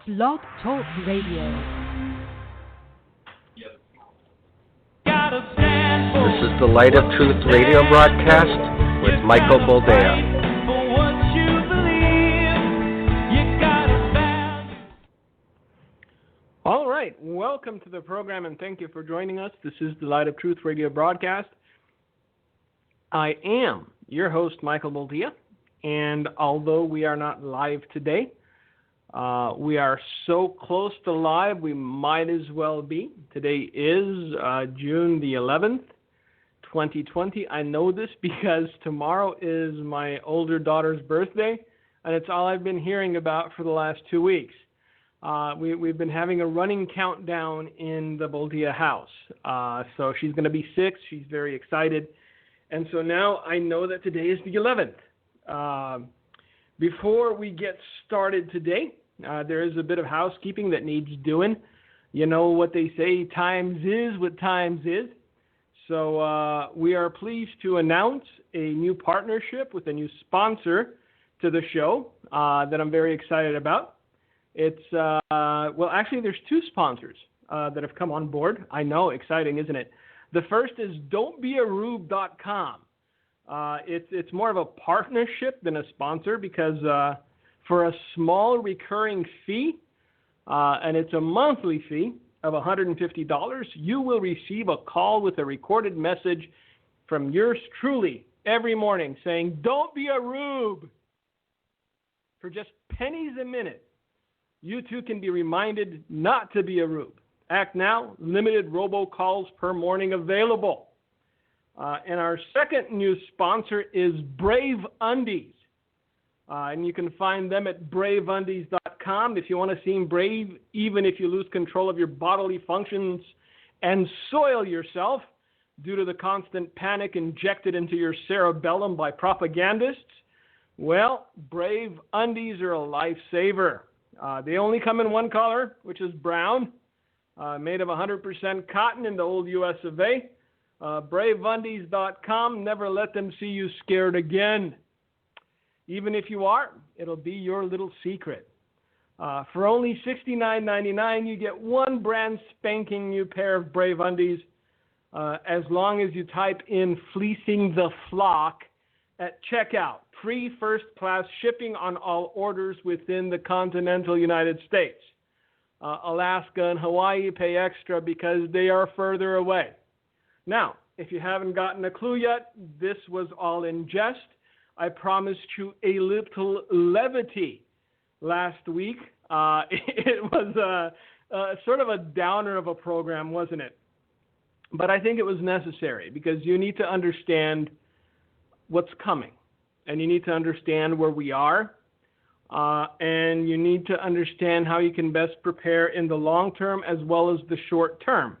Blog Talk Radio. This is the Light of Truth radio broadcast with Michael Boldea. All right, welcome to the program and thank you for joining us. This is the Light of Truth radio broadcast. I am your host, Michael Boldea, and although we are not live today, we are so close to live we might as well be. Today is June the 11th, 2020. I know this because tomorrow is my older daughter's birthday, and it's all I've been hearing about for the last 2 weeks. We've been having a running countdown in the Boldea house. So she's going to be 6. She's very excited. And so now I know that today is the 11th. Before we get started today, there is a bit of housekeeping that needs doing. You know what they say, times is what times is. So we are pleased to announce a new partnership with a new sponsor to the show that I'm very excited about. It's, actually there's 2 sponsors that have come on board. I know, exciting, isn't it? The first is don'tbearube.com. It's more of a partnership than a sponsor because for a small recurring fee, and it's a monthly fee of $150, you will receive a call with a recorded message from yours truly every morning saying, "Don't be a rube." For just pennies a minute, you too can be reminded not to be a rube. Act now, limited robocalls per morning available. And our second new sponsor is Brave Undies. And you can find them at braveundies.com if you want to seem brave, even if you lose control of your bodily functions and soil yourself due to the constant panic injected into your cerebellum by propagandists. Well, Brave Undies are a lifesaver. They only come in one color, which is brown, made of 100% cotton in the old US of A. Braveundies.com. Never let them see you scared again. Even if you are, it'll be your little secret. For only $69.99, you get one brand spanking new pair of Brave Undies as long as you type in "fleecing the flock" at checkout. Free first-class shipping on all orders within the continental United States. Alaska and Hawaii pay extra because they are further away. Now, if you haven't gotten a clue yet, this was all in jest. I promised you a little levity last week. It was sort of a downer of a program, wasn't it? But I think it was necessary because you need to understand what's coming. And you need to understand where we are. And you need to understand how you can best prepare in the long term as well as the short term.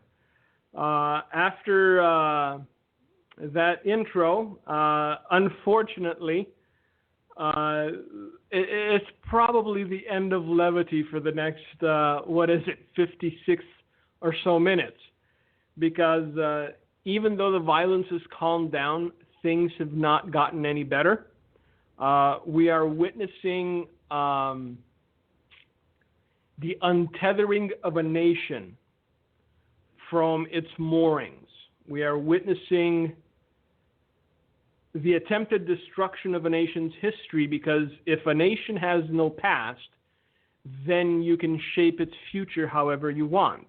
After that intro, unfortunately, it's probably the end of levity for the next, 56 or so minutes. Because even though the violence has calmed down, things have not gotten any better. We are witnessing the untethering of a nation from its moorings. We are witnessing the attempted destruction of a nation's history because if a nation has no past, then you can shape its future however you want.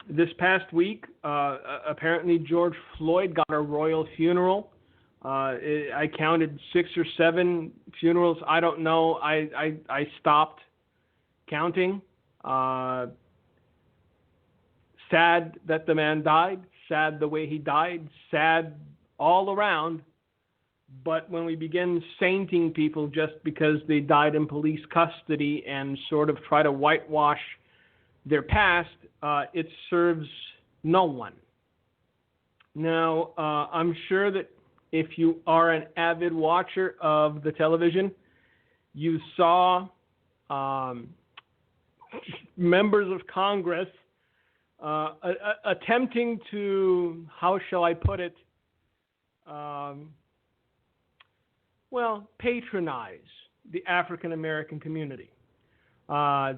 This past week, apparently George Floyd got a royal funeral. I counted 6 or 7 funerals. I don't know. I stopped counting. Sad that the man died. Sad the way he died. Sad all around. But when we begin sainting people just because they died in police custody and sort of try to whitewash their past, it serves no one. Now, I'm sure that if you are an avid watcher of the television, you saw members of Congress attempting to, how shall I put it, patronize the African American community.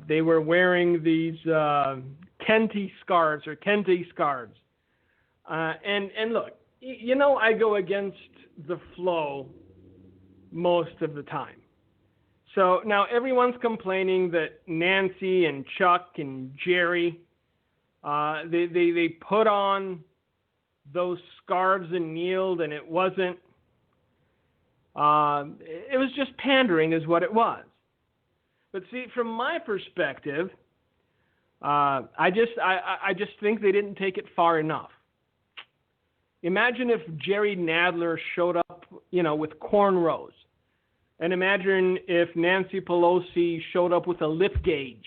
They were wearing these kente scarves. And look, I go against the flow most of the time. So now everyone's complaining that Nancy and Chuck and Jerry, they put on those scarves and kneeled, and it wasn't. It was just pandering, is what it was. But see, from my perspective, I just think they didn't take it far enough. Imagine if Jerry Nadler showed up, with cornrows. And imagine if Nancy Pelosi showed up with a lift gauge.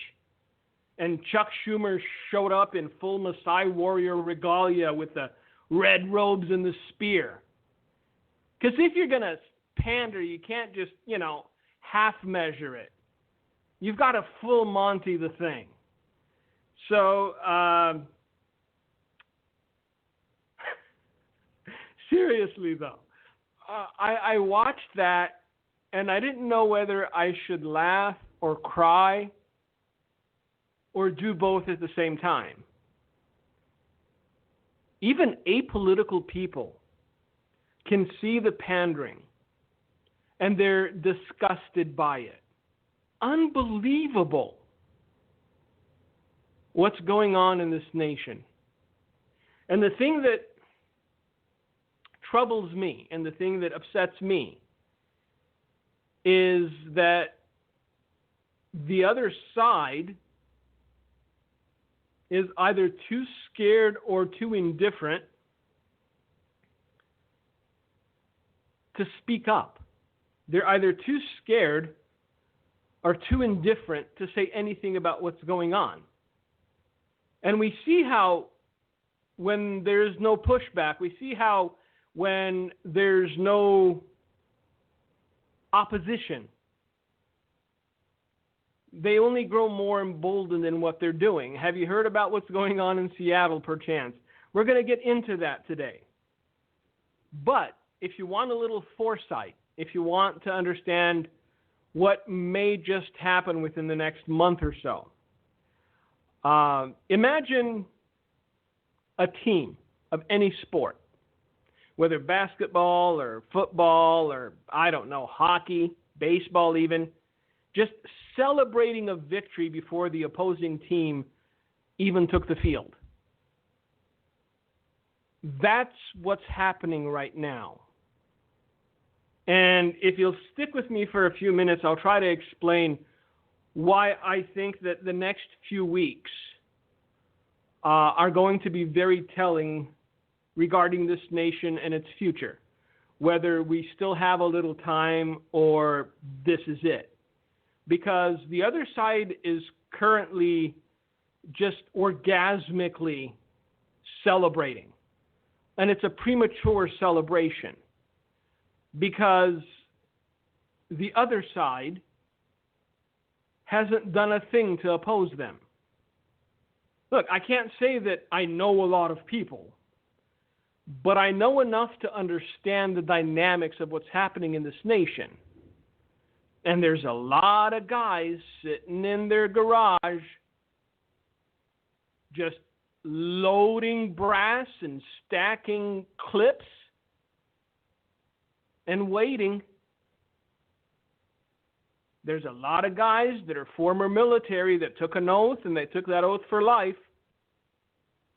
And Chuck Schumer showed up in full Maasai warrior regalia with the red robes and the spear. Because if you're going to pander, you can't just, half measure it. You've got to full Monty the thing. So, seriously though, I watched that and I didn't know whether I should laugh or cry or do both at the same time. Even apolitical people can see the pandering and they're disgusted by it. Unbelievable what's going on in this nation. And the thing that troubles me and the thing that upsets me is that the other side is either too scared or too indifferent to speak up. They're either too scared or too indifferent to say anything about what's going on. And we see how when there's no pushback, we see how when there's no opposition, they only grow more emboldened in what they're doing. Have you heard about what's going on in Seattle, perchance? We're going to get into that today. But if you want a little foresight, if you want to understand what may just happen within the next month or so, imagine a team of any sport, whether basketball or football or, I don't know, hockey, baseball even, just celebrating a victory before the opposing team even took the field. That's what's happening right now. And if you'll stick with me for a few minutes, I'll try to explain why I think that the next few weeks are going to be very telling regarding this nation and its future, whether we still have a little time or this is it. Because the other side is currently just orgasmically celebrating. And it's a premature celebration because the other side hasn't done a thing to oppose them. Look, I can't say that I know a lot of people, but I know enough to understand the dynamics of what's happening in this nation. And there's a lot of guys sitting in their garage just loading brass and stacking clips and waiting. There's a lot of guys that are former military that took an oath, and they took that oath for life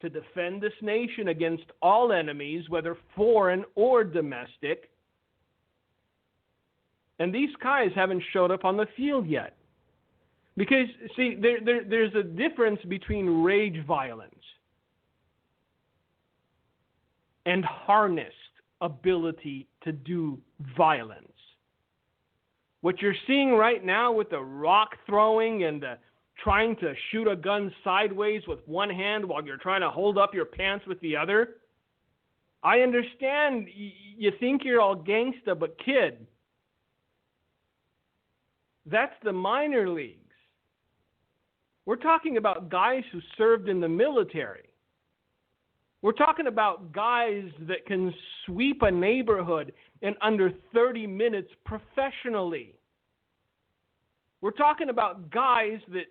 to defend this nation against all enemies, whether foreign or domestic. And these guys haven't showed up on the field yet. Because, see, there's a difference between rage violence and harnessed ability to do violence. What you're seeing right now with the rock throwing and the trying to shoot a gun sideways with one hand while you're trying to hold up your pants with the other, I understand you think you're all gangsta, but kid, that's the minor leagues. We're talking about guys who served in the military. We're talking about guys that can sweep a neighborhood in under 30 minutes professionally. We're talking about guys that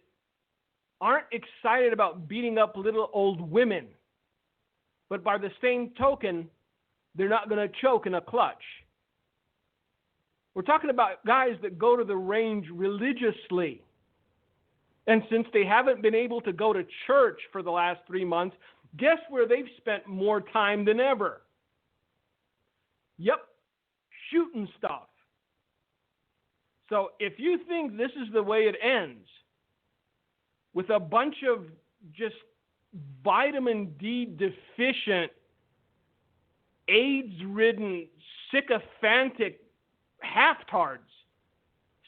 aren't excited about beating up little old women, but by the same token, they're not going to choke in a clutch. We're talking about guys that go to the range religiously. And since they haven't been able to go to church for the last 3 months, guess where they've spent more time than ever? Yep, shooting stuff. So if you think this is the way it ends, with a bunch of just vitamin D deficient, AIDS-ridden, sycophantic half-tards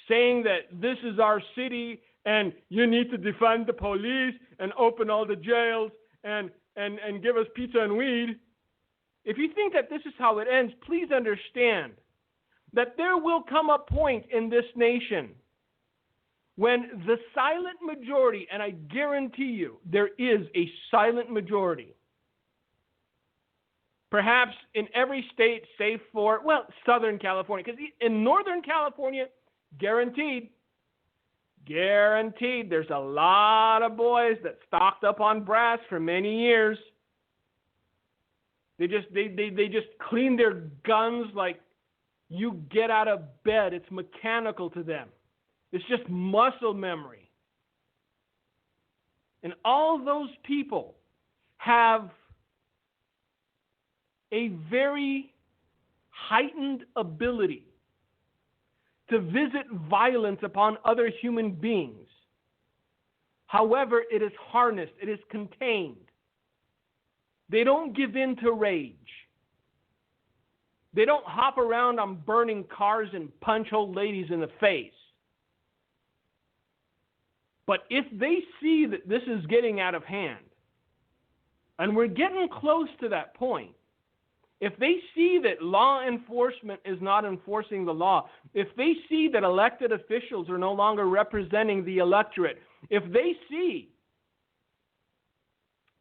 saying that this is our city and you need to defund the police and open all the jails and give us pizza and weed, if you think that this is how it ends, please understand that there will come a point in this nation when the silent majority, and I guarantee you there is a silent majority, perhaps in every state save for, well, Southern California, because in Northern California, guaranteed, there's a lot of boys that stocked up on brass for many years. They just clean their guns like you get out of bed. It's mechanical to them. It's just muscle memory. And all those people have a very heightened ability to visit violence upon other human beings. However, it is harnessed, it is contained. They don't give in to rage. They don't hop around on burning cars and punch old ladies in the face. But if they see that this is getting out of hand, and we're getting close to that point, if they see that law enforcement is not enforcing the law, if they see that elected officials are no longer representing the electorate, if they see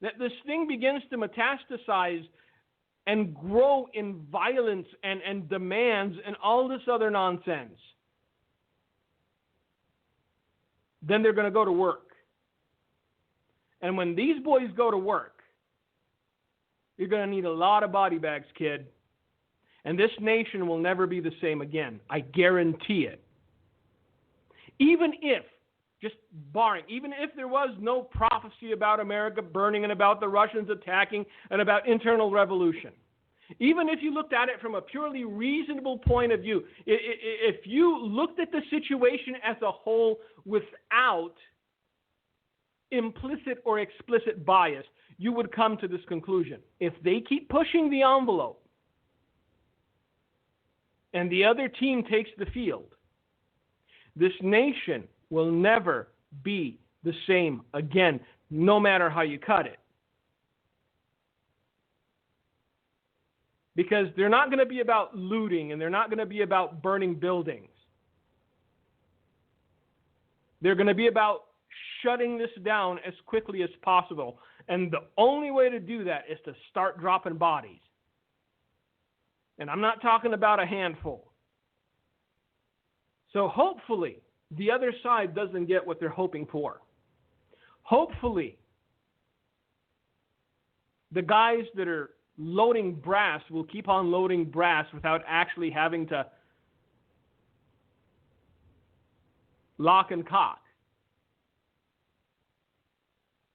that this thing begins to metastasize and grow in violence and demands and all this other nonsense, then they're going to go to work. And when these boys go to work, you're going to need a lot of body bags, kid. And this nation will never be the same again. I guarantee it. Even if, just barring, even if there was no prophecy about America burning and about the Russians attacking and about internal revolution, even if you looked at it from a purely reasonable point of view, if you looked at the situation as a whole without implicit or explicit bias, you would come to this conclusion. If they keep pushing the envelope and the other team takes the field, this nation will never be the same again, no matter how you cut it. Because they're not going to be about looting and they're not going to be about burning buildings. They're going to be about shutting this down as quickly as possible. And the only way to do that is to start dropping bodies. And I'm not talking about a handful. So hopefully the other side doesn't get what they're hoping for. Hopefully the guys that are loading brass will keep on loading brass without actually having to lock and cock.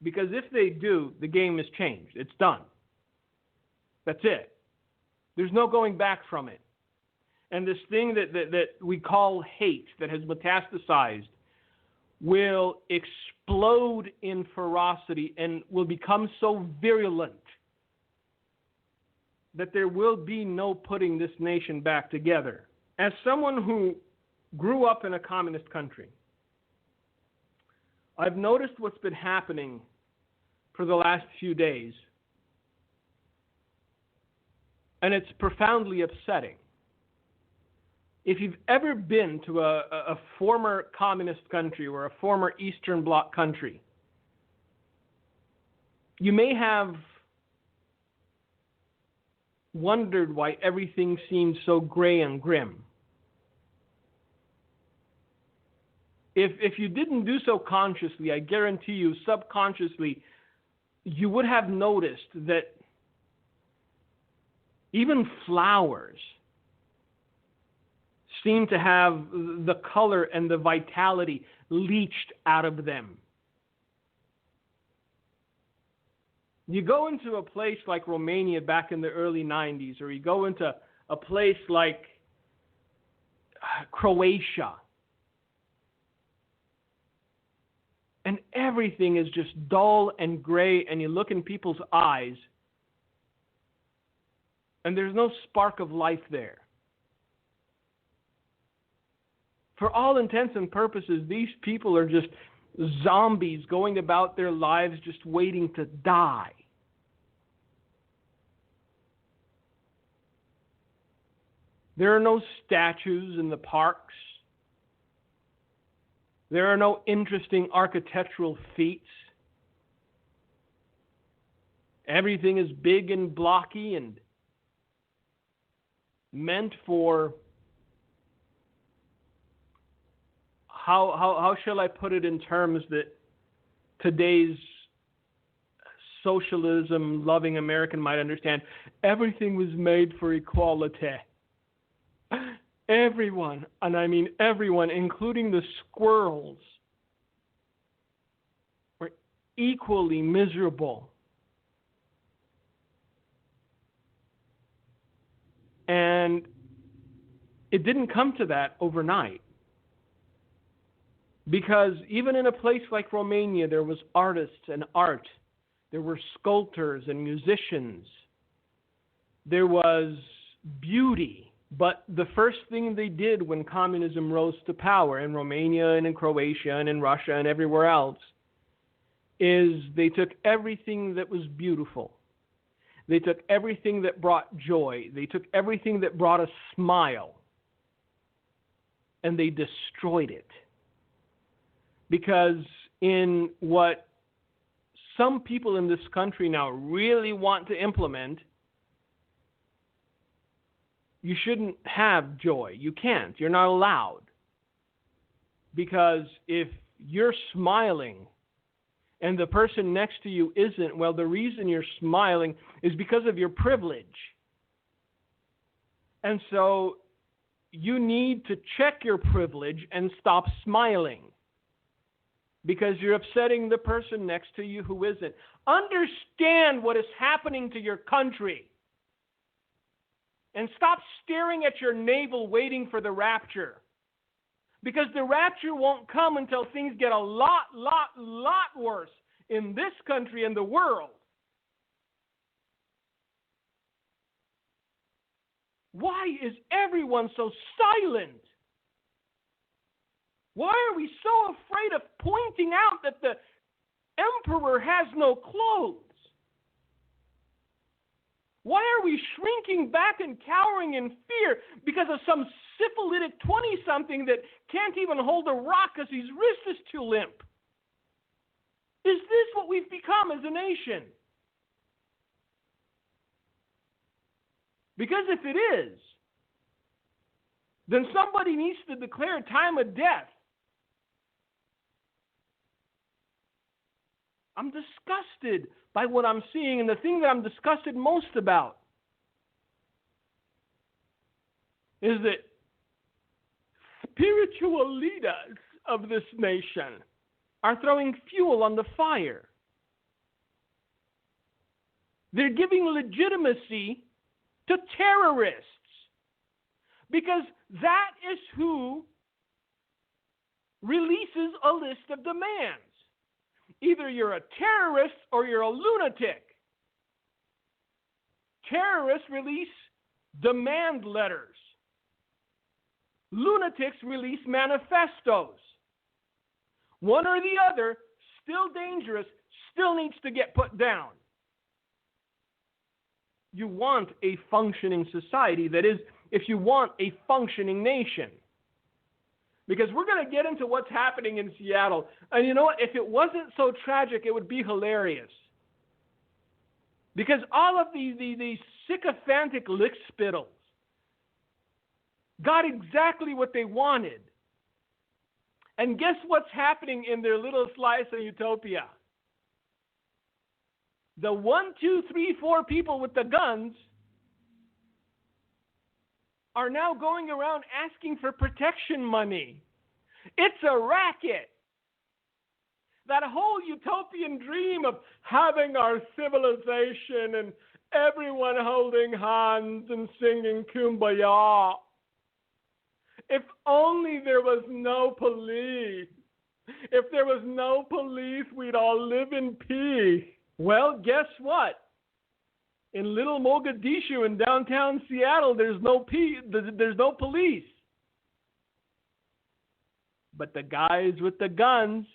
Because if they do, the game has changed. It's done. That's it. There's no going back from it. And this thing that we call hate that has metastasized will explode in ferocity and will become so virulent that there will be no putting this nation back together. As someone who grew up in a communist country, I've noticed what's been happening for the last few days, and it's profoundly upsetting. If you've ever been to a former communist country or a former Eastern Bloc country, you may have wondered why everything seems so gray and grim. if you didn't do so consciously, I guarantee you, subconsciously, you would have noticed that even flowers seem to have the color and the vitality leached out of them. You go into a place like Romania back in the early 90s, or you go into a place like Croatia, and everything is just dull and gray, and you look in people's eyes, and there's no spark of life there. For all intents and purposes, these people are just zombies going about their lives just waiting to die. There are no statues in the parks. There are no interesting architectural feats. Everything is big and blocky and meant for, how shall I put it in terms that today's socialism-loving American might understand? Everything was made for equality. Everyone, and I mean everyone, including the squirrels, were equally miserable. And it didn't come to that overnight. Because even in a place like Romania, there was artists and art. There were sculptors and musicians. There was beauty. But the first thing they did when communism rose to power in Romania and in Croatia and in Russia and everywhere else is they took everything that was beautiful. They took everything that brought joy. They took everything that brought a smile. And they destroyed it. Because in what some people in this country now really want to implement, you shouldn't have joy. You can't. You're not allowed. Because if you're smiling and the person next to you isn't, well, the reason you're smiling is because of your privilege. And so you need to check your privilege and stop smiling. Because you're upsetting the person next to you who isn't. Understand what is happening to your country. And stop staring at your navel waiting for the rapture. Because the rapture won't come until things get a lot worse in this country and the world. Why is everyone so silent? Why are we so afraid of pointing out that the emperor has no clothes? Why are we shrinking back and cowering in fear because of some syphilitic 20-something that can't even hold a rock because his wrist is too limp? Is this what we've become as a nation? Because if it is, then somebody needs to declare time of death. I'm disgusted by what I'm seeing, and the thing that I'm disgusted most about is that spiritual leaders of this nation are throwing fuel on the fire. They're giving legitimacy to terrorists because that is who releases a list of demands. Either you're a terrorist or you're a lunatic. Terrorists release demand letters. Lunatics release manifestos. One or the other, still dangerous, still needs to get put down. You want a functioning society. That is, if you want a functioning nation. Because we're going to get into what's happening in Seattle. And you know what? If it wasn't so tragic, it would be hilarious. Because all of these sycophantic lickspittles got exactly what they wanted. And guess what's happening in their little slice of utopia? The 1, 2, 3, 4 people with the guns are now going around asking for protection money. It's a racket. That whole utopian dream of having our civilization and everyone holding hands and singing Kumbaya. If only there was no police. If there was no police, we'd all live in peace. Well, guess what? In little Mogadishu in downtown Seattle, there's no police. But the guys with the guns,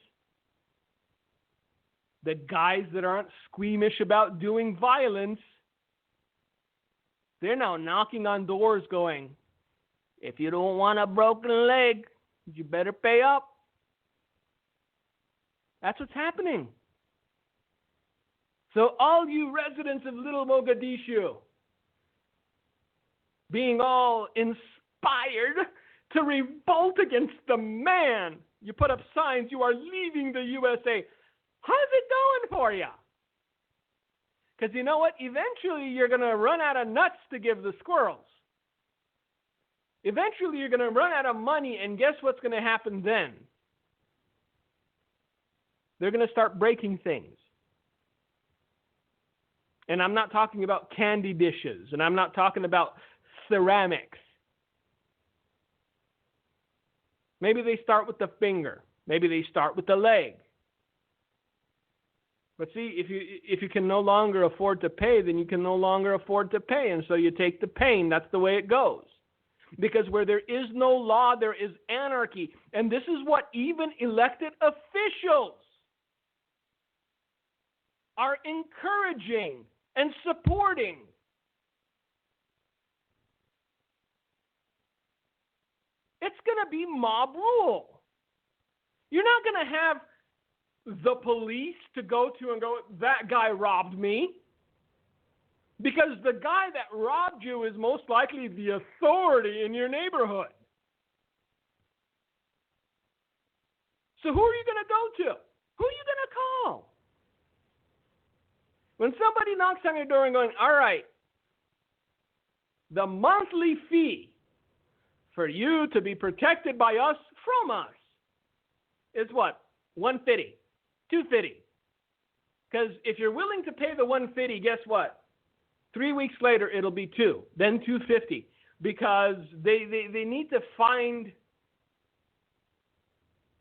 the guys that aren't squeamish about doing violence, they're now knocking on doors going, if you don't want a broken leg, you better pay up. That's what's happening. So all you residents of Little Mogadishu, being all inspired to revolt against the man, you put up signs, you are leaving the USA. How's it going for you? Because you know what? Eventually you're going to run out of nuts to give the squirrels. Eventually you're going to run out of money, and guess what's going to happen then? They're going to start breaking things. And I'm not talking about candy dishes, and I'm not talking about ceramics. Maybe they start with the finger. Maybe they start with the leg. But see, if you can no longer afford to pay, then you can no longer afford to pay. And so you take the pain. That's the way it goes. Because where there is no law, there is anarchy. And this is what even elected officials are encouraging and supporting. It's going to be mob rule. You're not going to have the police to go to and go, that guy robbed me. Because the guy that robbed you is most likely the authority in your neighborhood. So who are you going to go to? Who are you going to call? When somebody knocks on your door and going, all right, the monthly fee for you to be protected by us from us is what? $150, $250. Because if you're willing to pay the $150, guess what? 3 weeks later, it'll be $2, then $250, because they need to find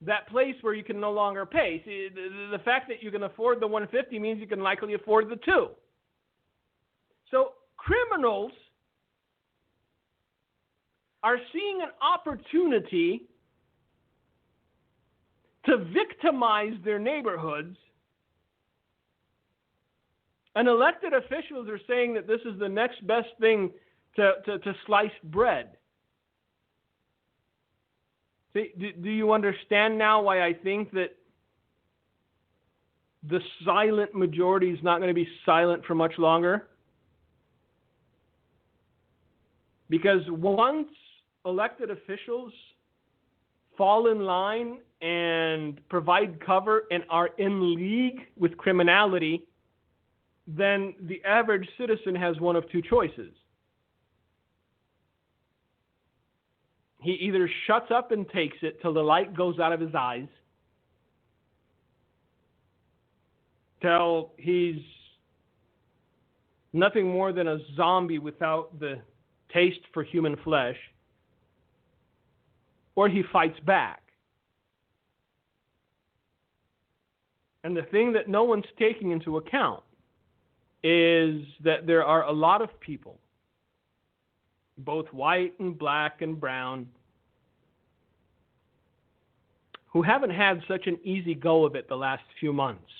that place where you can no longer pay. See, the fact that you can afford the $150 means you can likely afford the $2. So criminals are seeing an opportunity to victimize their neighborhoods, and elected officials are saying that this is the next best thing to sliced bread. See, do you understand now why I think that the silent majority is not going to be silent for much longer? Because once elected officials fall in line and provide cover and are in league with criminality, then the average citizen has one of two choices. He either shuts up and takes it till the light goes out of his eyes, till he's nothing more than a zombie without the taste for human flesh, or he fights back. And the thing that no one's taking into account is that there are a lot of people, both white and black and brown, who haven't had such an easy go of it the last few months.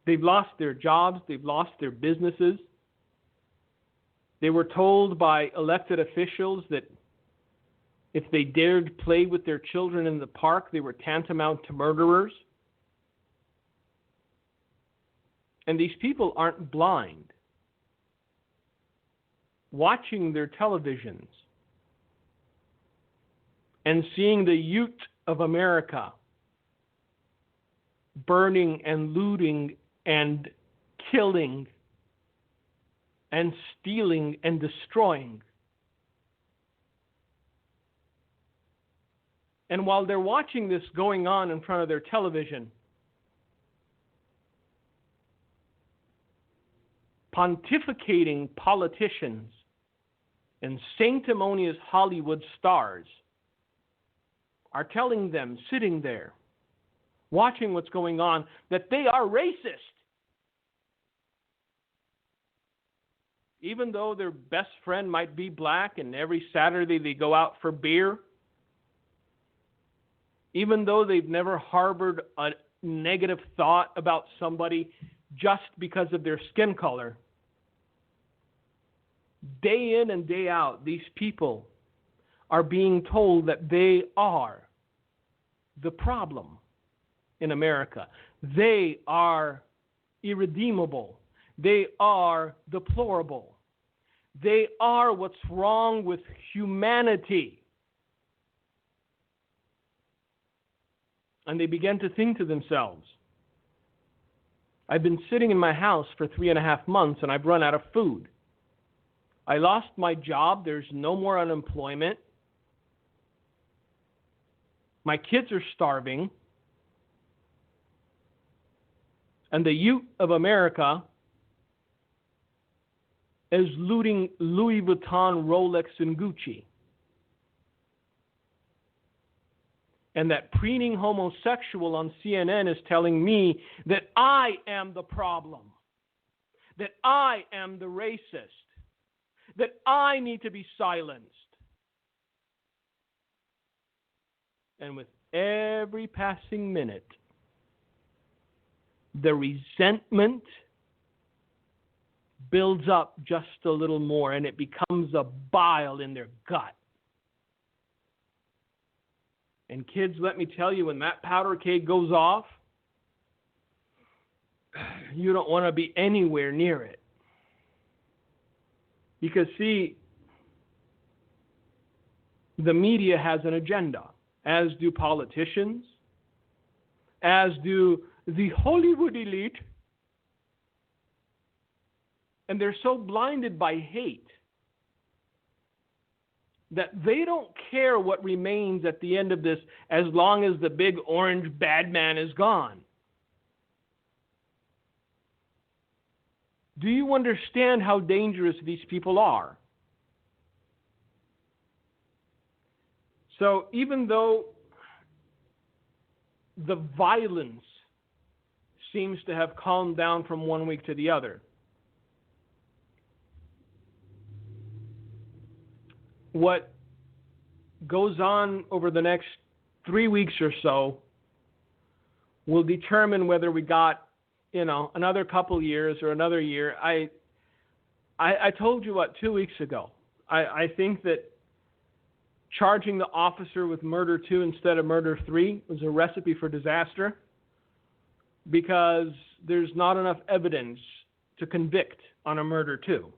They've lost their jobs, they've lost their businesses. They were told by elected officials that if they dared play with their children in the park, they were tantamount to murderers. And these people aren't blind. Watching their televisions, and seeing the youth of America burning and looting and killing and stealing and destroying. And while they're watching this going on in front of their television, pontificating politicians and sanctimonious Hollywood stars are telling them, sitting there, watching what's going on, that they are racist. Even though their best friend might be black and every Saturday they go out for beer, even though they've never harbored a negative thought about somebody just because of their skin color, day in and day out, these people are being told that they are the problem in America. They are irredeemable. They are deplorable. They are what's wrong with humanity. And they began to think to themselves, I've been sitting in my house for 3.5 months and I've run out of food. I lost my job. There's no more unemployment. My kids are starving. And the youth of America is looting Louis Vuitton, Rolex, and Gucci. And that preening homosexual on CNN is telling me that I am the problem, that I am the racist, that I need to be silenced. And with every passing minute, the resentment builds up just a little more, and it becomes a bile in their gut. And kids, let me tell you, when that powder keg goes off, you don't want to be anywhere near it. Because, see, the media has an agenda, as do politicians, as do the Hollywood elite. And they're so blinded by hate that they don't care what remains at the end of this as long as the big orange bad man is gone. Do you understand how dangerous these people are? So even though the violence seems to have calmed down from one week to the other, what goes on over the next 3 weeks or so will determine whether we got, another couple years or another year. I told you 2 weeks ago. I think that charging the officer with murder 2 instead of murder 3 was a recipe for disaster, because there's not enough evidence to convict on a murder 2.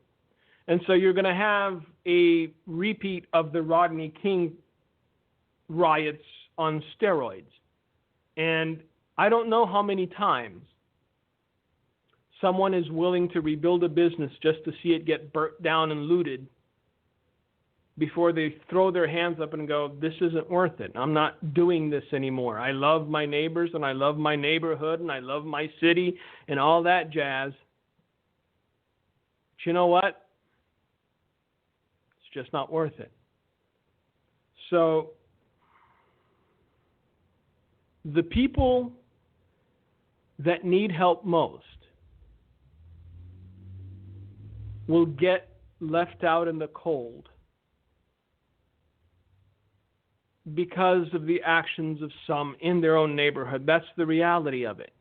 And so you're going to have a repeat of the Rodney King riots on steroids. And I don't know how many times someone is willing to rebuild a business just to see it get burnt down and looted before they throw their hands up and go, this isn't worth it. I'm not doing this anymore. I love my neighbors and I love my neighborhood and I love my city and all that jazz. But you know what? Just not worth it. So the people that need help most will get left out in the cold because of the actions of some in their own neighborhood. That's the reality of it.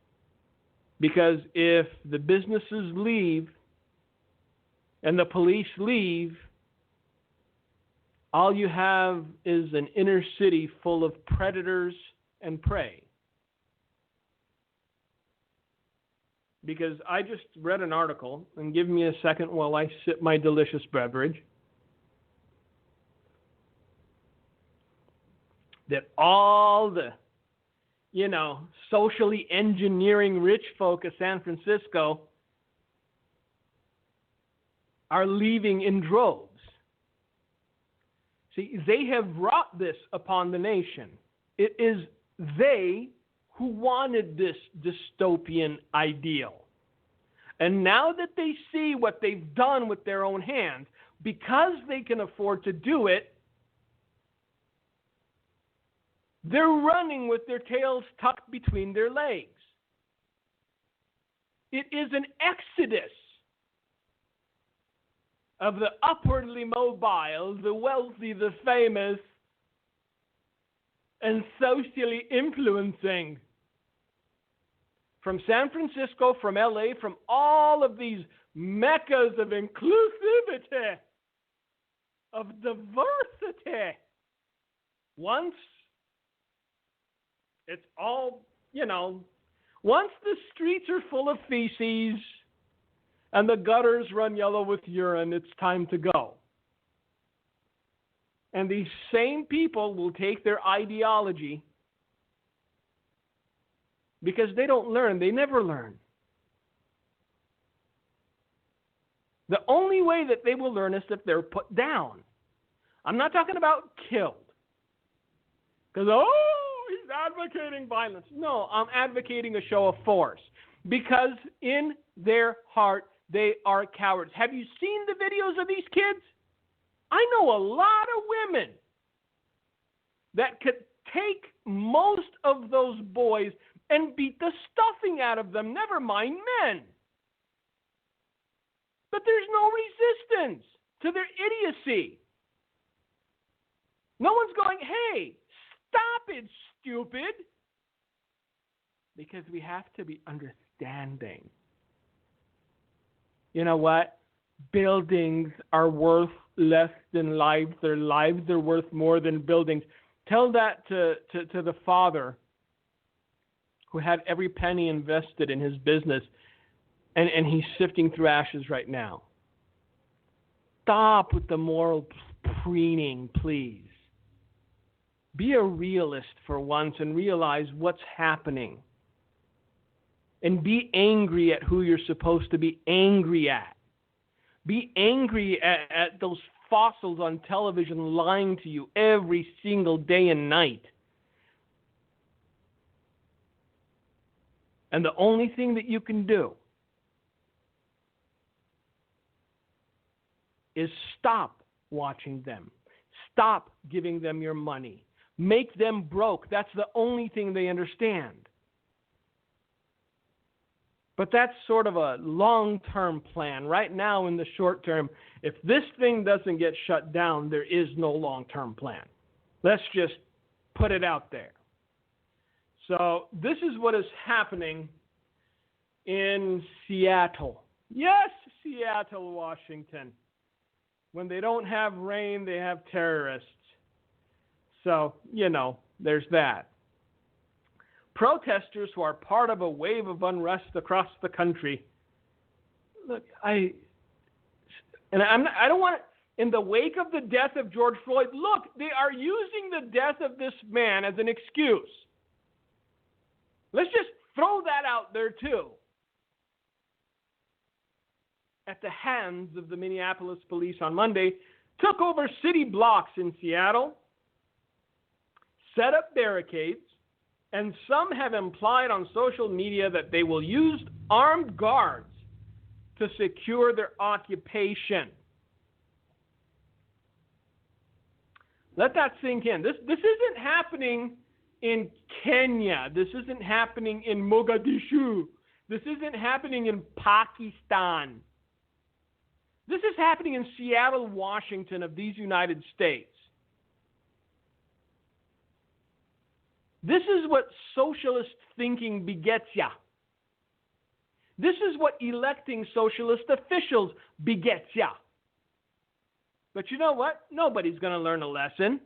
Because if the businesses leave and the police leave, all you have is an inner city full of predators and prey. Because I just read an article, and give me a second while I sip my delicious beverage. that all the, socially engineering rich folk of San Francisco are leaving in droves. See, they have wrought this upon the nation. It is they who wanted this dystopian ideal. And now that they see what they've done with their own hands, because they can afford to do it, they're running with their tails tucked between their legs. It is an exodus of the upwardly mobile, the wealthy, the famous, and socially influencing. From San Francisco, from LA, from all of these meccas of inclusivity, of diversity. Once it's all, once the streets are full of feces and the gutters run yellow with urine, it's time to go. And these same people will take their ideology, because they don't learn. They never learn. The only way that they will learn is if they're put down. I'm not talking about killed. Because, he's advocating violence. No, I'm advocating a show of force. Because in their heart, they are cowards. Have you seen the videos of these kids? I know a lot of women that could take most of those boys and beat the stuffing out of them, never mind men. But there's no resistance to their idiocy. No one's going, hey, stop it, stupid. Because we have to be understanding. You know what? Buildings are worth less than lives. Their lives are worth more than buildings. Tell that to the father who had every penny invested in his business, and he's sifting through ashes right now. Stop with the moral preening, please. Be a realist for once and realize what's happening. And be angry at who you're supposed to be angry at. Be angry at those fossils on television lying to you every single day and night. And the only thing that you can do is stop watching them. Stop giving them your money. Make them broke. That's the only thing they understand. But that's sort of a long-term plan. Right now, in the short term, if this thing doesn't get shut down, there is no long-term plan. Let's just put it out there. So this is what is happening in Seattle. Yes, Seattle, Washington. When they don't have rain, they have terrorists. So, there's that. Protesters who are part of a wave of unrest across the country. Look, I don't want to, in the wake of the death of George Floyd, look, they are using the death of this man as an excuse. Let's just throw that out there too. At the hands of the Minneapolis police on Monday, took over city blocks in Seattle, set up barricades, and some have implied on social media that they will use armed guards to secure their occupation. Let that sink in. This isn't happening in Kenya. This isn't happening in Mogadishu. This isn't happening in Pakistan. This is happening in Seattle, Washington of these United States. This is what socialist thinking begets ya. This is what electing socialist officials begets ya. But you know what? Nobody's going to learn a lesson.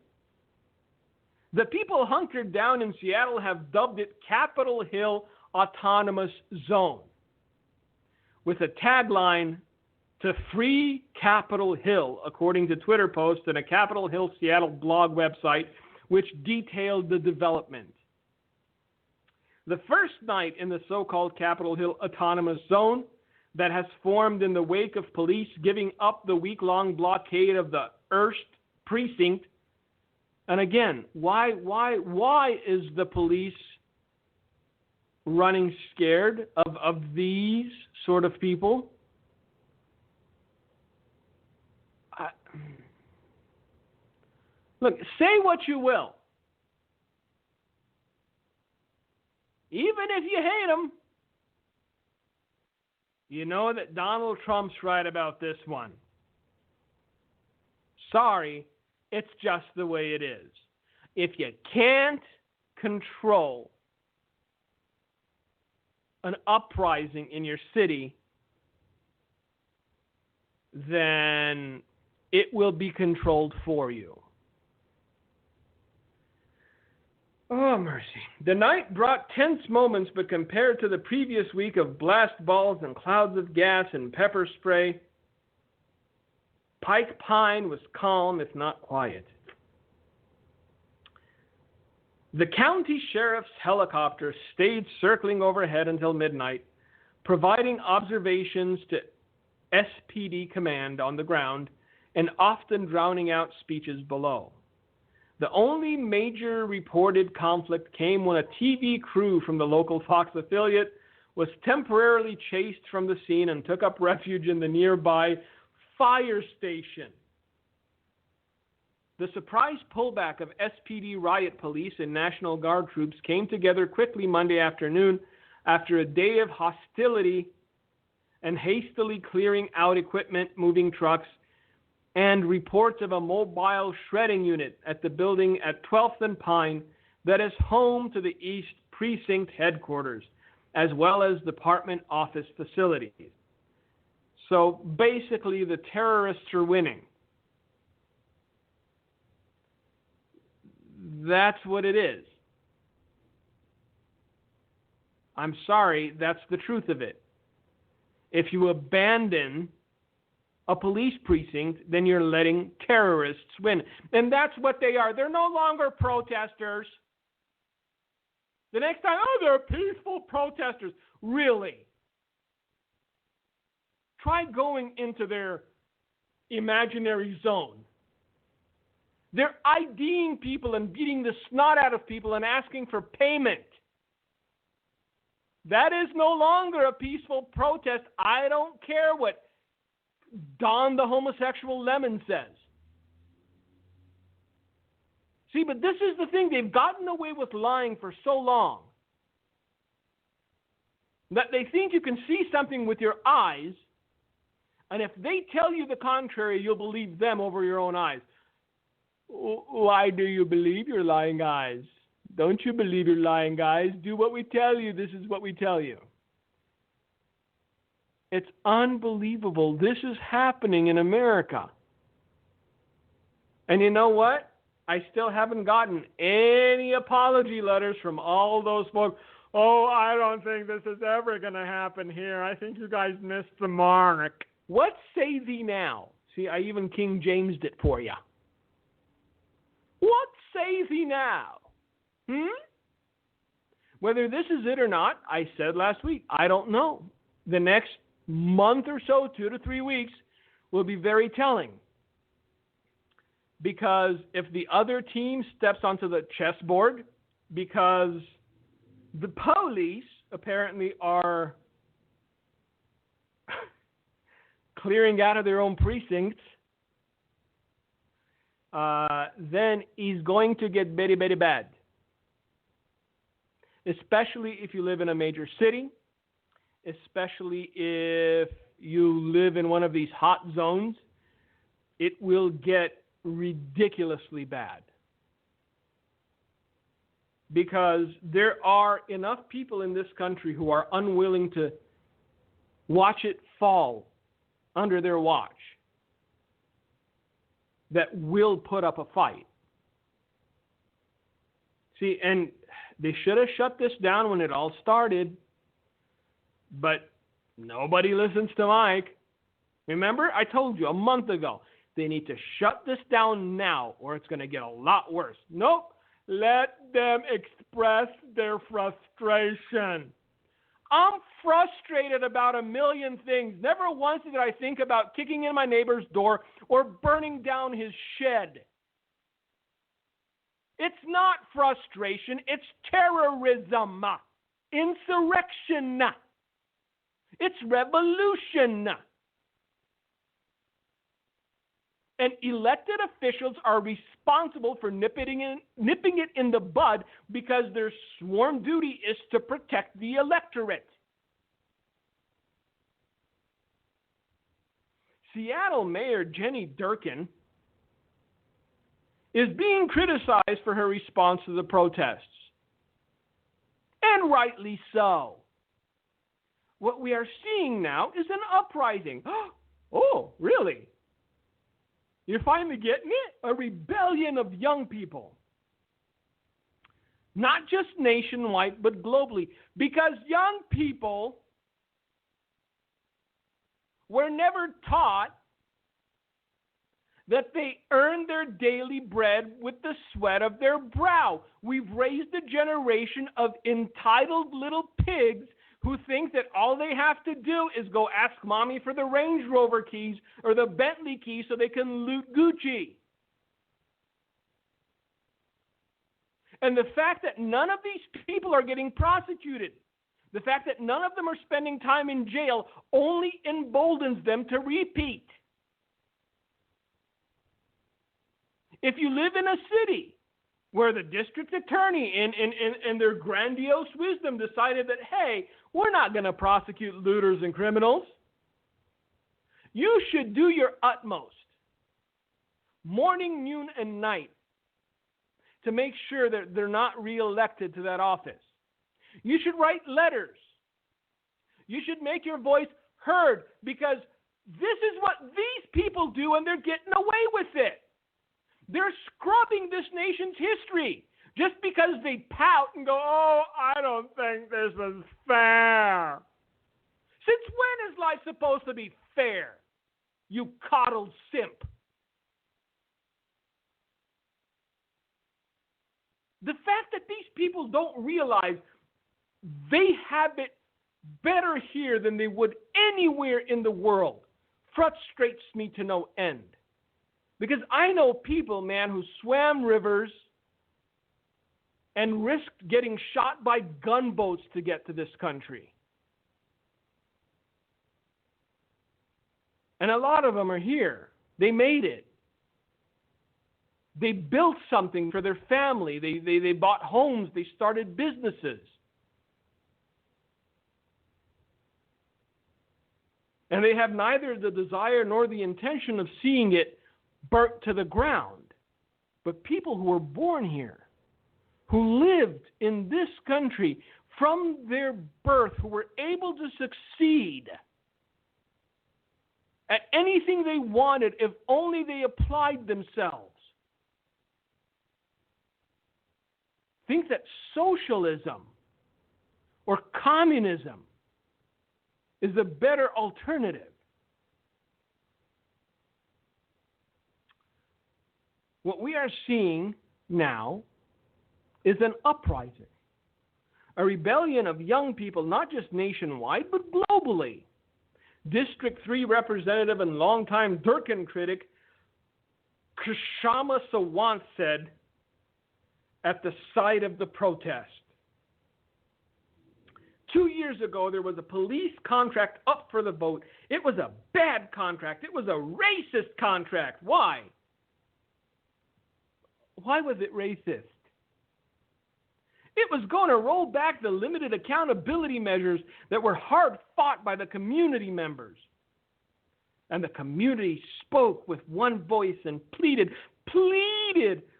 The people hunkered down in Seattle have dubbed it Capitol Hill Autonomous Zone, with a tagline, to free Capitol Hill, according to Twitter posts and a Capitol Hill Seattle blog website, which detailed the development. The first night in the so-called Capitol Hill Autonomous Zone that has formed in the wake of police giving up the week-long blockade of the Erst precinct. And again, why is the police running scared of these sort of people? Look, say what you will. Even if you hate them, you know that Donald Trump's right about this one. Sorry, it's just the way it is. If you can't control an uprising in your city, then it will be controlled for you. Oh, mercy. The night brought tense moments, but compared to the previous week of blast balls and clouds of gas and pepper spray, Pike Pine was calm, if not quiet. The county sheriff's helicopter stayed circling overhead until midnight, providing observations to SPD command on the ground and often drowning out speeches below. The only major reported conflict came when a TV crew from the local Fox affiliate was temporarily chased from the scene and took up refuge in the nearby fire station. The surprise pullback of SPD riot police and National Guard troops came together quickly Monday afternoon after a day of hostility and hastily clearing out equipment, moving trucks, and reports of a mobile shredding unit at the building at 12th and Pine that is home to the East Precinct headquarters, as well as department office facilities. So basically, the terrorists are winning. That's what it is. I'm sorry, that's the truth of it. If you abandon a police precinct, then you're letting terrorists win. And that's what they are. They're no longer protesters. The next time, they're peaceful protesters. Really? Try going into their imaginary zone. They're IDing people and beating the snot out of people and asking for payment. That is no longer a peaceful protest. I don't care what Don the homosexual lemon says. See, but this is the thing. They've gotten away with lying for so long that they think you can see something with your eyes, and if they tell you the contrary, you'll believe them over your own eyes. Why do you believe your lying eyes? Don't you believe your lying eyes? Do what we tell you. This is what we tell you. It's unbelievable. This is happening in America. And you know what? I still haven't gotten any apology letters from all those folks. Oh, I don't think this is ever going to happen here. I think you guys missed the mark. What say thee now? See, I even King James'd it for you. What say thee now? Whether this is it or not, I said last week, I don't know. The next month or so, 2 to 3 weeks, will be very telling. Because if the other team steps onto the chessboard, because the police apparently are clearing out of their own precincts, then he's going to get very, very bad. Especially if you live in a major city, especially if you live in one of these hot zones, it will get ridiculously bad. Because there are enough people in this country who are unwilling to watch it fall under their watch that will put up a fight. See, and they should have shut this down when it all started, but nobody listens to Mike. Remember, I told you a month ago, they need to shut this down now or it's going to get a lot worse. Nope, Let them express their frustration. I'm frustrated about a million things. Never once did I think about kicking in my neighbor's door or burning down his shed. It's not frustration, it's terrorism, insurrection, it's revolution. And elected officials are responsible for nipping it in the bud because their sworn duty is to protect the electorate. Seattle Mayor Jenny Durkin is being criticized for her response to the protests. And rightly so. What we are seeing now is an uprising. Oh, really? You're finally getting it? A rebellion of young people. Not just nationwide, but globally. Because young people were never taught that they earn their daily bread with the sweat of their brow. We've raised a generation of entitled little pigs who think that all they have to do is go ask mommy for the Range Rover keys or the Bentley keys so they can loot Gucci. And the fact that none of these people are getting prosecuted, the fact that none of them are spending time in jail only emboldens them to repeat. If you live in a city where the district attorney in their grandiose wisdom decided that, hey, we're not going to prosecute looters and criminals, you should do your utmost, morning, noon, and night, to make sure that they're not reelected to that office. You should write letters. You should make your voice heard, because this is what these people do and they're getting away with it. They're scrubbing this nation's history just because they pout and go, oh, I don't think this is fair. Since when is life supposed to be fair, you coddled simp? The fact that these people don't realize they have it better here than they would anywhere in the world frustrates me to no end. Because I know people, man, who swam rivers and risked getting shot by gunboats to get to this country. And a lot of them are here. They made it. They built something for their family. They bought homes. They started businesses. And they have neither the desire nor the intention of seeing it burnt to the ground. But people who were born here, who lived in this country from their birth, who were able to succeed at anything they wanted if only they applied themselves, think that socialism or communism is a better alternative. What we are seeing now is an uprising, a rebellion of young people, not just nationwide, but globally. District 3 representative and longtime Durkin critic Kshama Sawant said at the site of the protest, 2 years ago, there was a police contract up for the vote. It was a bad contract. It was a racist contract. Why? Why was it racist? It was going to roll back the limited accountability measures that were hard fought by the community members. And the community spoke with one voice and pleaded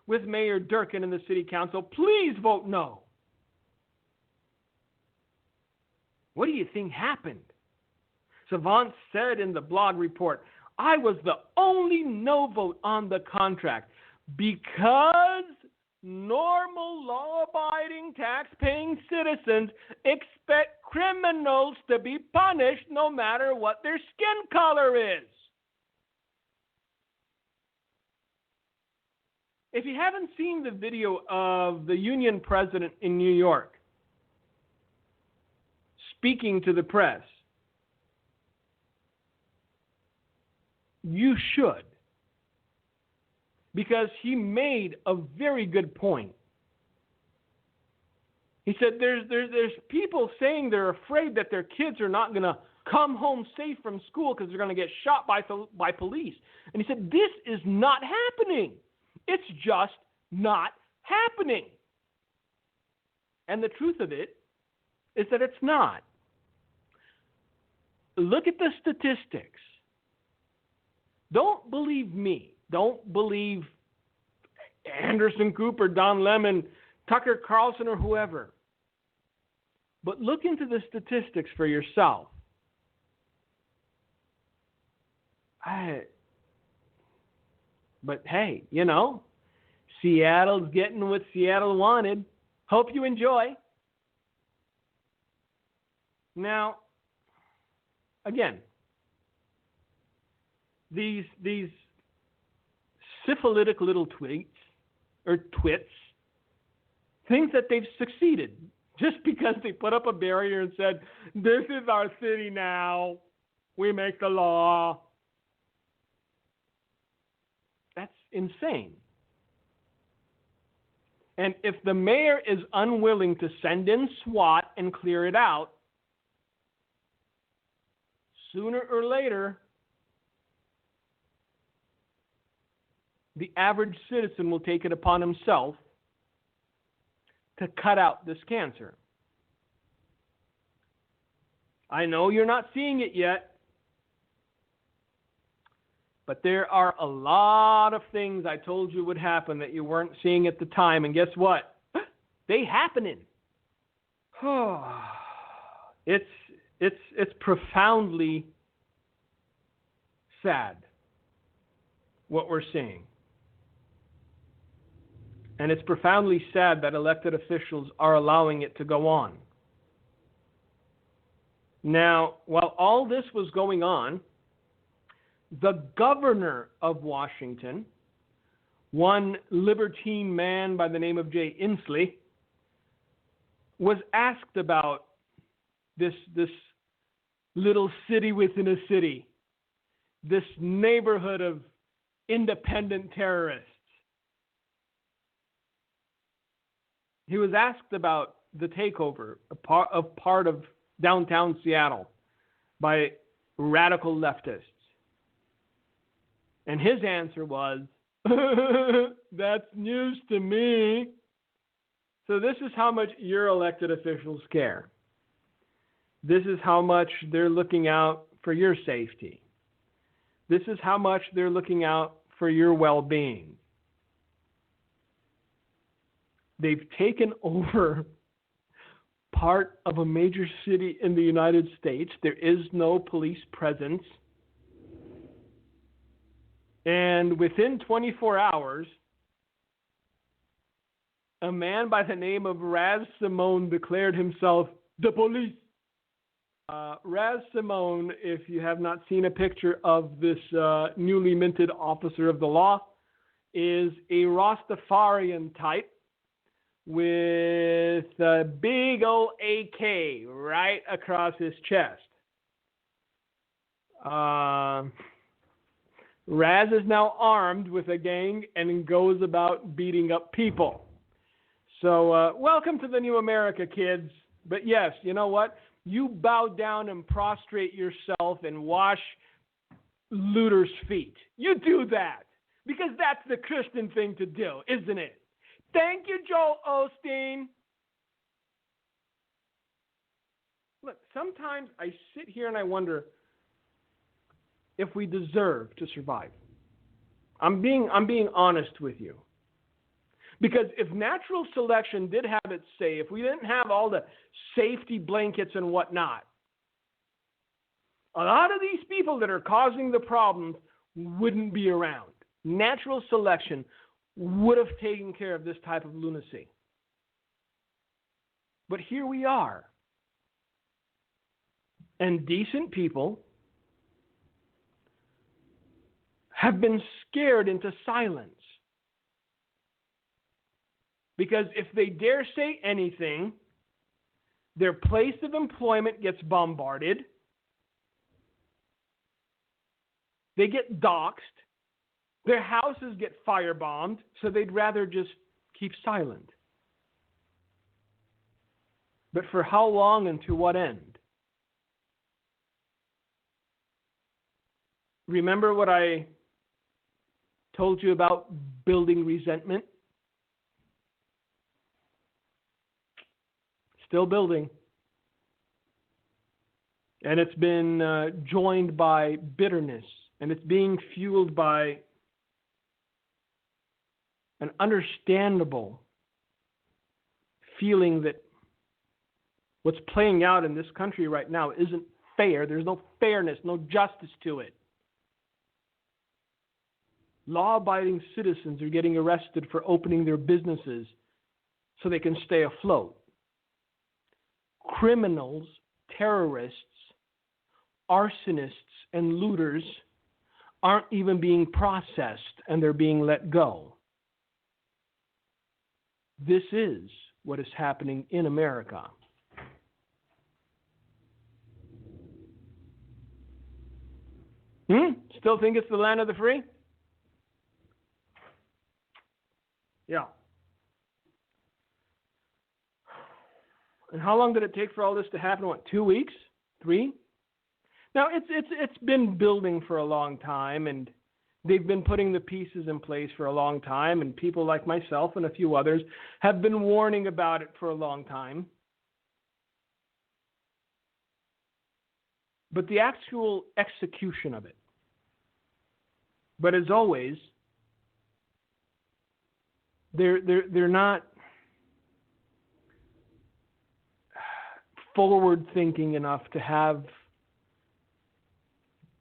with Mayor Durkin and the city council, please vote no. What do you think happened? Savant said in the blog report, I was the only no vote on the contract because normal law-abiding tax-paying citizens expect criminals to be punished no matter what their skin color is. if you haven't seen the video of the union president in New York speaking to the press, you should. Because he made a very good point. He said there's people saying they're afraid that their kids are not going to come home safe from school because they're going to get shot by police. And he said this is not happening. It's just not happening. And the truth of it is that it's not. Look at the statistics. Don't believe me. Don't believe Anderson Cooper, Don Lemon, Tucker Carlson, or whoever. But look into the statistics for yourself. But hey, Seattle's getting what Seattle wanted. Hope you enjoy. Now, again, these syphilitic little twits think that they've succeeded just because they put up a barrier and said, this is our city now. We make the law. That's insane. And if the mayor is unwilling to send in SWAT and clear it out, sooner or later, the average citizen will take it upon himself to cut out this cancer. I know you're not seeing it yet, but there are a lot of things I told you would happen that you weren't seeing at the time, and guess what? They happening. It's profoundly sad what we're seeing. And it's profoundly sad that elected officials are allowing it to go on. Now, while all this was going on, the governor of Washington, one libertine man by the name of Jay Inslee, was asked about this little city within a city, this neighborhood of independent terrorists. He was asked about the takeover of part of downtown Seattle by radical leftists. And his answer was, that's news to me. So this is how much your elected officials care. This is how much they're looking out for your safety. This is how much they're looking out for your well-being. They've taken over part of a major city in the United States. There is no police presence. And within 24 hours, a man by the name of Raz Simone declared himself the police. Raz Simone, if you have not seen a picture of this newly minted officer of the law, is a Rastafarian type with a big old AK right across his chest. Raz is now armed with a gang and goes about beating up people. So welcome to the new America, kids. But yes, you know what? You bow down and prostrate yourself and wash looters' feet. You do that because that's the Christian thing to do, isn't it? Thank you, Joel Osteen. Look, sometimes I sit here and I wonder if we deserve to survive. I'm being honest with you. Because if natural selection did have its say, if we didn't have all the safety blankets and whatnot, a lot of these people that are causing the problems wouldn't be around. Natural selection would have taken care of this type of lunacy. But here we are. And decent people have been scared into silence. Because if they dare say anything, their place of employment gets bombarded. They get doxxed. Their houses get firebombed, so they'd rather just keep silent. But for how long and to what end? Remember what I told you about building resentment? Still building. And it's been joined by bitterness. And it's being fueled by an understandable feeling that what's playing out in this country right now isn't fair. There's no fairness, no justice to it. Law-abiding citizens are getting arrested for opening their businesses so they can stay afloat. Criminals, terrorists, arsonists, and looters aren't even being processed, and they're being let go. This is what is happening in America. Still think it's the land of the free? Yeah. And how long did it take for all this to happen? 2 weeks? 3? Now, it's been building for a long time, and they've been putting the pieces in place for a long time, and people like myself and a few others have been warning about it for a long time. But the actual execution of it. But as always, they're not forward-thinking enough to have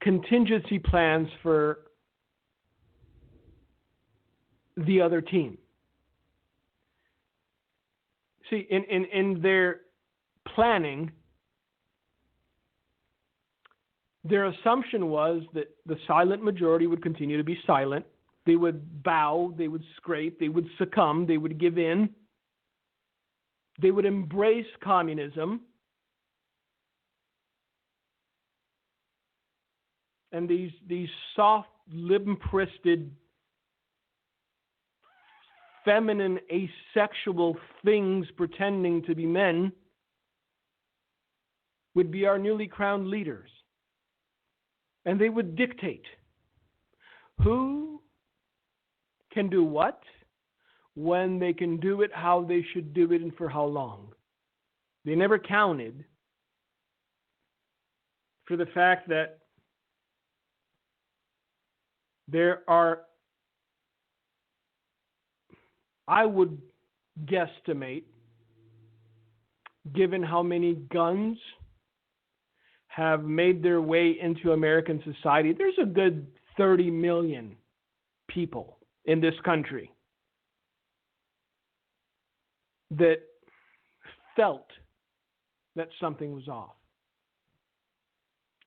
contingency plans for the other team. See, in their planning, their assumption was that the silent majority would continue to be silent. They would bow, they would scrape, they would succumb, they would give in. They would embrace communism. And these soft, limp-wristed, feminine, asexual things pretending to be men would be our newly crowned leaders. And they would dictate who can do what, when they can do it, how they should do it, and for how long. They never counted for the fact that there are, I would guesstimate, given how many guns have made their way into American society, there's a good 30 million people in this country that felt that something was off.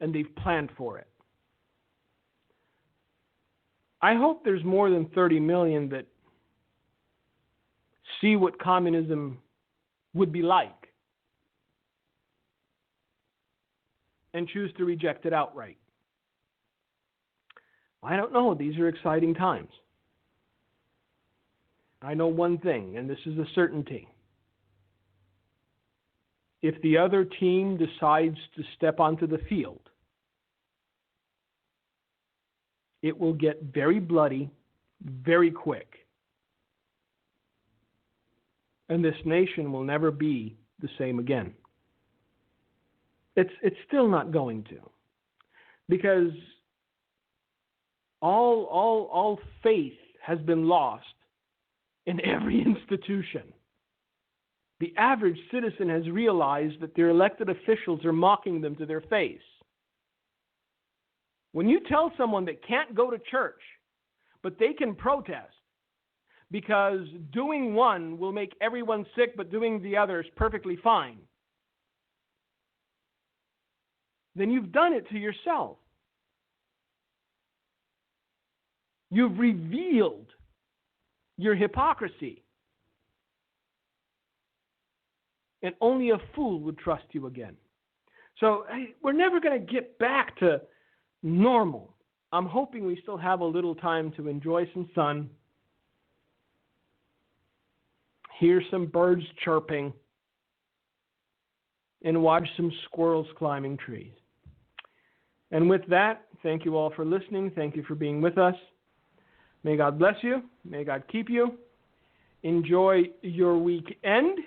And they've planned for it. I hope there's more than 30 million that see what communism would be like and choose to reject it outright. I don't know. These are exciting times. I know one thing, and this is a certainty. If the other team decides to step onto the field, it will get very bloody, very quick. And this nation will never be the same again. It's still not going to. Because all faith has been lost in every institution. The average citizen has realized that their elected officials are mocking them to their face. When you tell someone that can't go to church, but they can protest because doing one will make everyone sick, but doing the other is perfectly fine, then you've done it to yourself. You've revealed your hypocrisy. and only a fool would trust you again. So we're never going to get back to normal. I'm hoping we still have a little time to enjoy some sun, hear some birds chirping, and watch some squirrels climbing trees. And with that, thank you all for listening. Thank you for being with us. May God bless you. May God keep you. Enjoy your weekend.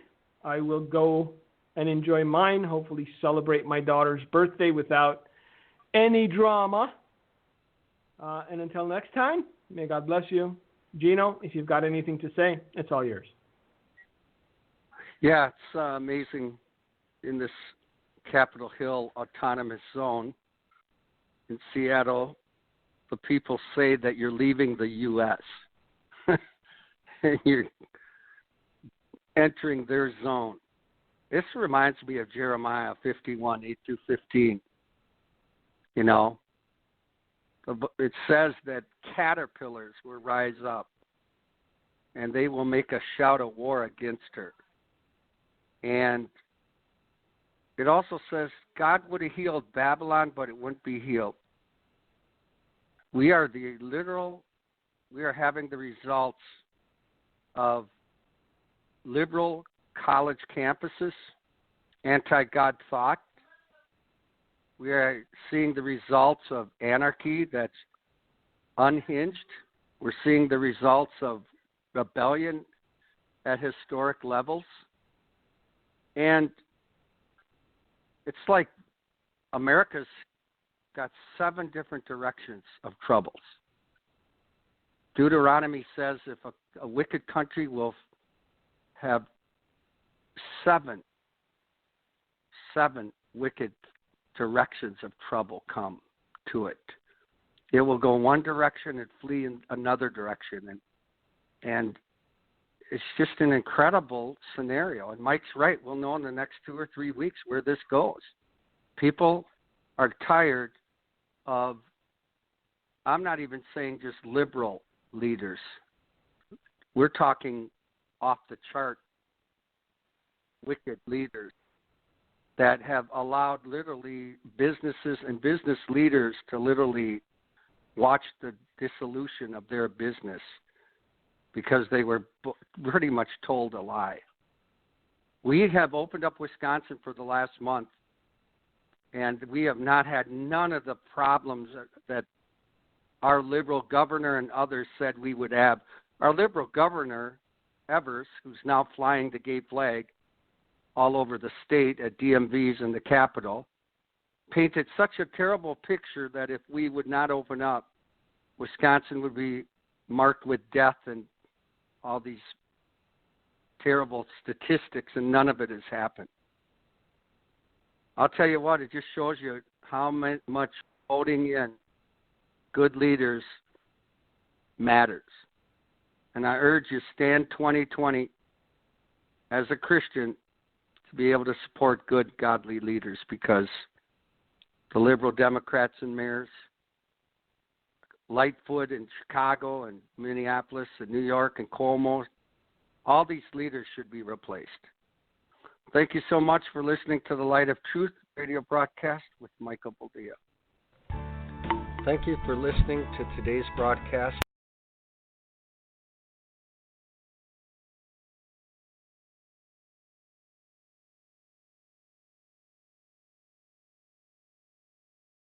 I will go and enjoy mine, hopefully celebrate my daughter's birthday without any drama. And until next time, may God bless you. Gino, if you've got anything to say, it's all yours. Yeah, it's amazing in this Capitol Hill autonomous zone in Seattle, the people say that you're leaving the U.S. and you're entering their zone. This reminds me of Jeremiah 51, 8-15. You know, it says that caterpillars will rise up and they will make a shout of war against her. And it also says God would have healed Babylon, but it wouldn't be healed. We are having the results of liberal college campuses, anti-God thought. We are seeing the results of anarchy that's unhinged. We're seeing the results of rebellion at historic levels. And it's like America's got 7 different directions of troubles. Deuteronomy says if a wicked country will have seven wicked directions of trouble come to it. It will go one direction and flee in another direction. And it's just an incredible scenario. And Mike's right. We'll know in the next 2 or 3 weeks where this goes. People are tired of, I'm not even saying just liberal leaders. We're talking off the chart wicked leaders that have allowed literally businesses and business leaders to literally watch the dissolution of their business because they were pretty much told a lie. We have opened up Wisconsin for the last month, and we have not had none of the problems that our liberal governor and others said we would have. Our liberal governor, Evers, who's now flying the gay flag all over the state at DMVs in the Capitol, painted such a terrible picture that if we would not open up, Wisconsin would be marked with death and all these terrible statistics, and none of it has happened. I'll tell you what, it just shows you how much voting in good leaders matters. And I urge you, stand 2020 as a Christian to be able to support good, godly leaders, because the liberal Democrats and mayors, Lightfoot in Chicago and Minneapolis and New York and Cuomo, all these leaders should be replaced. Thank you so much for listening to the Light of Truth radio broadcast with Michael Boldea. Thank you for listening to today's broadcast